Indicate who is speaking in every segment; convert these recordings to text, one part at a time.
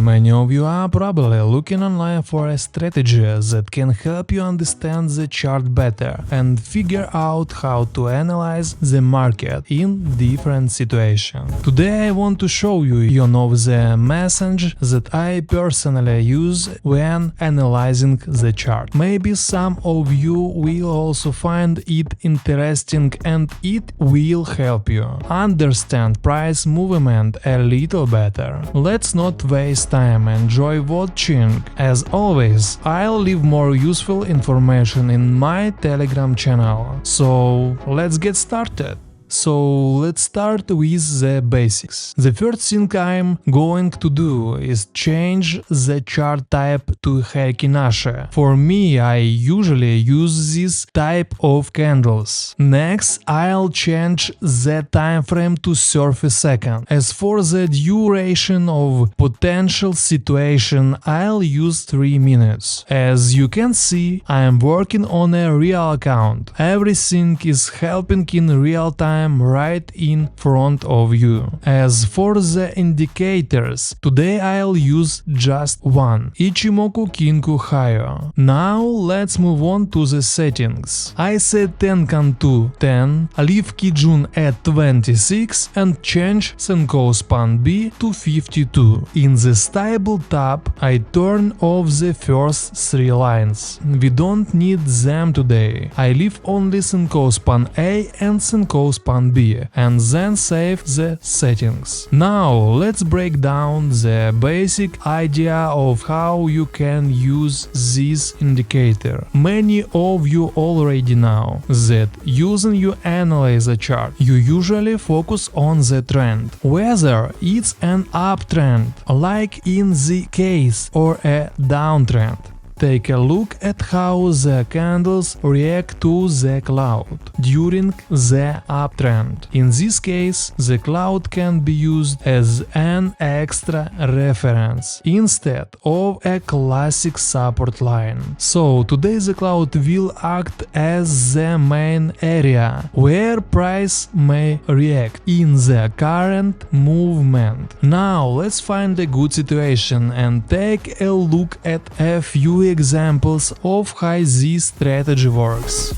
Speaker 1: Many of you are probably looking online for a strategy that can help you understand the chart better and figure out how to analyze the market in different situations. Today I want to show you the message that I personally use when analyzing the chart. Maybe some of you will also find it interesting and it will help you understand price movement a little better. Let's not waste time, enjoy watching. As always, I'll leave more useful information in my Telegram channel. So let's get started. So let's start with the basics. The first thing I'm going to do is change the chart type to Heikin Nashi. For me, I usually use this type of candles. Next, I'll change the time frame to 30 seconds. As for the duration of potential situation, I'll use 3 minutes. As you can see, I'm working on a real account. Everything is happening in real time right in front of you. As for the indicators, today I'll use just one, Ichimoku Kinku Hayo. Now let's move on to the settings. I set Tenkan to 10, leave Kijun at 26 and change Senkou Span B to 52. In the stable tab, I turn off the first 3 lines. We don't need them today. I leave only Senkou Span A and Senkou Span B and then save the settings. Now let's break down the basic idea of how you can use this indicator. Many of you already know that using your analyzer chart, you usually focus on the trend, whether it's an uptrend, like in the case, or a downtrend. Take a look at how the candles react to the cloud during the uptrend. In this case, the cloud can be used as an extra reference instead of a classic support line. So today the cloud will act as the main area where price may react in the current movement. Now let's find a good situation and take a look at a few examples of how this strategy works.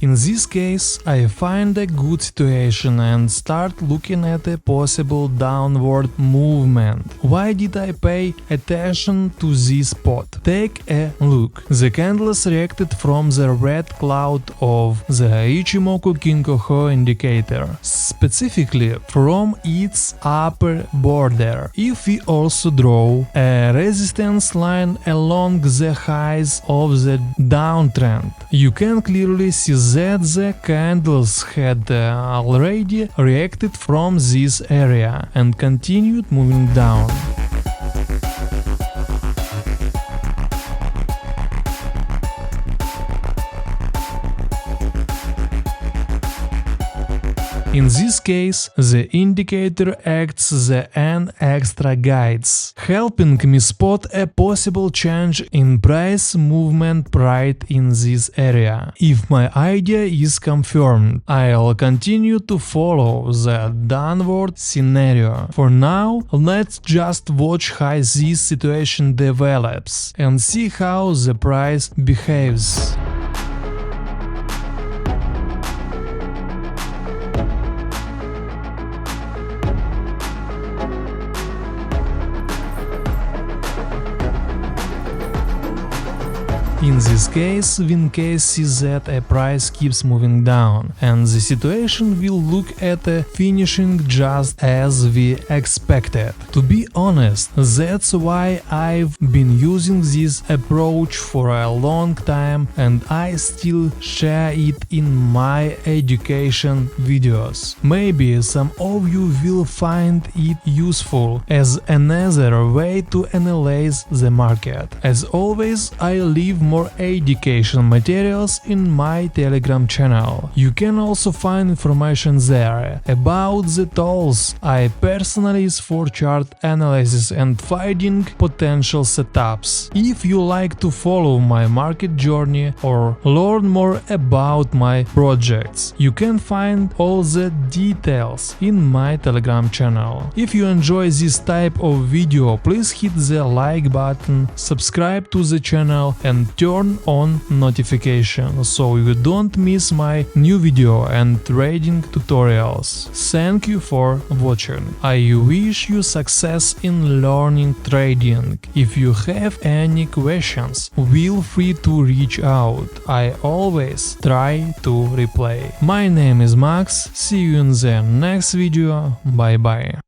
Speaker 1: In this case, I find a good situation and start looking at a possible downward movement. Why did I pay attention to this spot? Take a look. The candles reacted from the red cloud of the Ichimoku Kinko Ho indicator, specifically from its upper border. If we also draw a resistance line along the highs of the downtrend, you can clearly see that the candles had already reacted from this area and continued moving down. In this case, the indicator acts as an extra guides, helping me spot a possible change in price movement right in this area. If my idea is confirmed, I'll continue to follow the downward scenario. For now, let's just watch how this situation develops and see how the price behaves. In this case, Wincase sees that a price keeps moving down, and the situation will look at a finishing just as we expected. To be honest, that's why I've been using this approach for a long time and I still share it in my education videos. Maybe some of you will find it useful as another way to analyze the market. As always, I leave more more education materials in my Telegram channel. You can also find information there about the tools I personally use for chart analysis and finding potential setups. If you like to follow my market journey or learn more about my projects, you can find all the details in my Telegram channel. If you enjoy this type of video, please hit the like button, subscribe to the channel and turn on notifications so you don't miss my new video and trading tutorials. Thank you for watching. I wish you success in learning trading. If you have any questions, feel free to reach out. I always try to reply. My name is Max. See you in the next video. Bye bye.